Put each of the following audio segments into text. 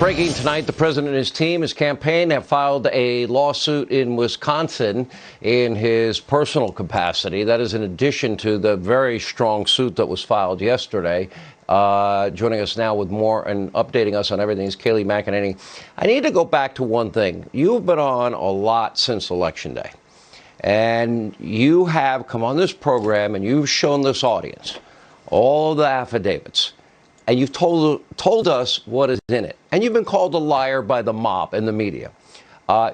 Breaking tonight, the president and his team, his campaign, have filed a lawsuit in Wisconsin in his personal capacity. That is in addition to the very strong suit that was filed yesterday. Joining us now with more and updating us on everything is Kayleigh McEnany. I need to go back to one thing. You've been on a lot since Election Day, and you have come on this program and you've shown this audience all the affidavits. And you've told us what is in it. And you've been called a liar by the mob and the media.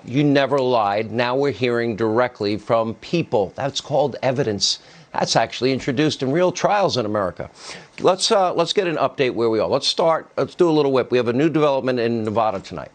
You never lied. Now we're hearing directly from people. That's called evidence. That's actually introduced in real trials in America. Let's get an update where we are. Let's do a little whip. We have a new development in Nevada tonight.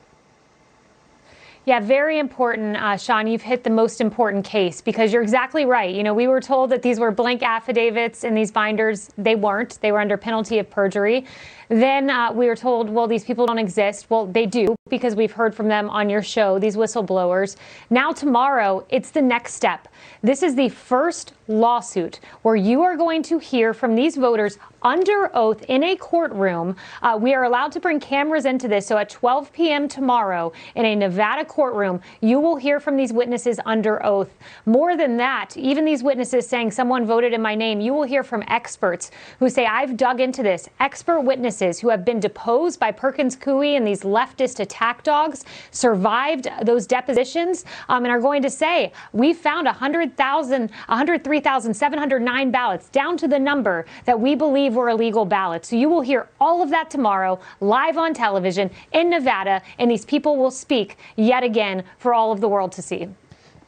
Yeah, very important, Sean. You've hit the most important case because you're exactly right. You know, we were told that these were blank affidavits in these binders. They weren't. They were under penalty of perjury. Then we were told, well, these people don't exist. Well, they do because we've heard from them on your show, these whistleblowers. Now tomorrow, it's the next step. This is the first lawsuit where you are going to hear from these voters under oath in a courtroom. We are allowed to bring cameras into this. So at 12 p.m. tomorrow in a Nevada courtroom, you will hear from these witnesses under oath. More than that, even these witnesses saying someone voted in my name, you will hear from experts who say, I've dug into this. Expert witnesses who have been deposed by Perkins Coie and these leftist attack dogs, survived those depositions, and are going to say, we found 103,709 ballots, down to the number that we believe were illegal ballots. So you will hear all of that tomorrow, live on television in Nevada, and these people will speak yet again for all of the world to see.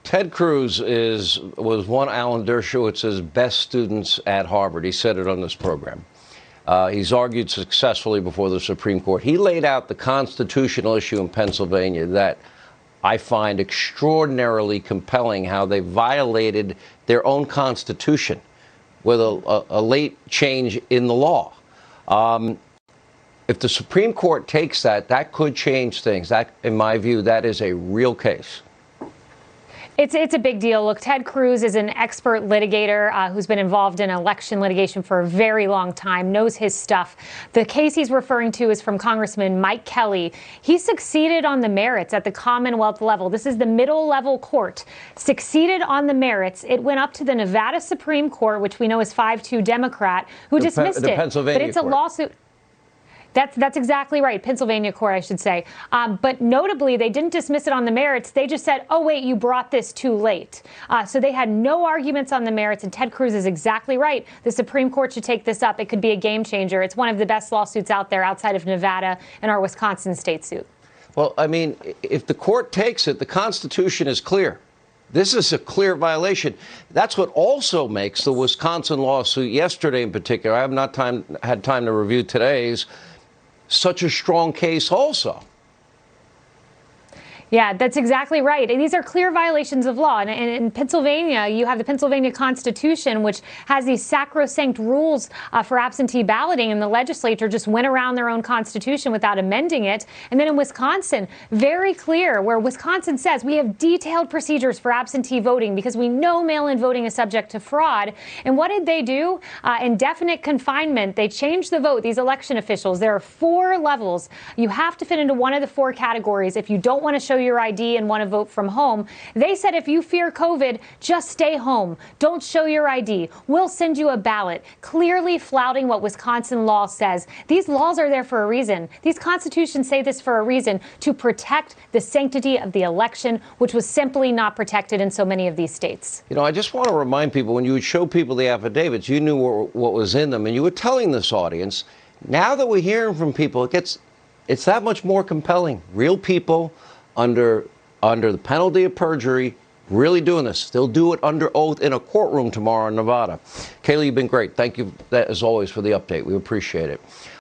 Ted Cruz was one Alan Dershowitz's best students at Harvard. He said it on this program. He's argued successfully before the Supreme Court. He laid out the constitutional issue in Pennsylvania that I find extraordinarily compelling, how they violated their own constitution with a late change in the law. If the Supreme Court takes that, that could change things. That, in my view, that is a real case. It's a big deal. Look, Ted Cruz is an expert litigator who's been involved in election litigation for a very long time, knows his stuff. The case he's referring to is from Congressman Mike Kelly. He succeeded on the merits at the Commonwealth level. This is the middle level court. Succeeded on the merits. It went up to the Nevada Supreme Court, which we know is 5-2 Democrat, who dismissed it. Pennsylvania but it's a court. lawsuit. That's exactly right. Pennsylvania court, I should say. But notably, they didn't dismiss it on the merits. They just said, oh, wait, you brought this too late. So they had no arguments on the merits. And Ted Cruz is exactly right. The Supreme Court should take this up. It could be a game changer. It's one of the best lawsuits out there outside of Nevada and our Wisconsin state suit. Well, I mean, if the court takes it, the Constitution is clear. This is a clear violation. That's what also makes the Wisconsin lawsuit yesterday in particular, I have not had time to review today's, such a strong case also. Yeah, that's exactly right. And these are clear violations of law. And in Pennsylvania, you have the Pennsylvania Constitution, which has these sacrosanct rules for absentee balloting. And the legislature just went around their own constitution without amending it. And then in Wisconsin, very clear, where Wisconsin says we have detailed procedures for absentee voting because we know mail-in voting is subject to fraud. And what did they do? Indefinite confinement. They changed the vote, these election officials. There are 4 levels. You have to fit into one of the 4 categories if you don't want to show your ID and want to vote from home. They said if you fear COVID, just stay home. Don't show your ID. We'll send you a ballot, clearly flouting what Wisconsin law says. These laws are there for a reason. These constitutions say this for a reason, to protect the sanctity of the election, which was simply not protected in so many of these states. You know, I just want to remind people, when you would show people the affidavits, you knew what was in them, and you were telling this audience, now that we're hearing from people, it's that much more compelling. Real people under the penalty of perjury, really doing this. They'll do it under oath in a courtroom tomorrow in Nevada. Kayleigh, you've been great. Thank you, as always, for the update. We appreciate it.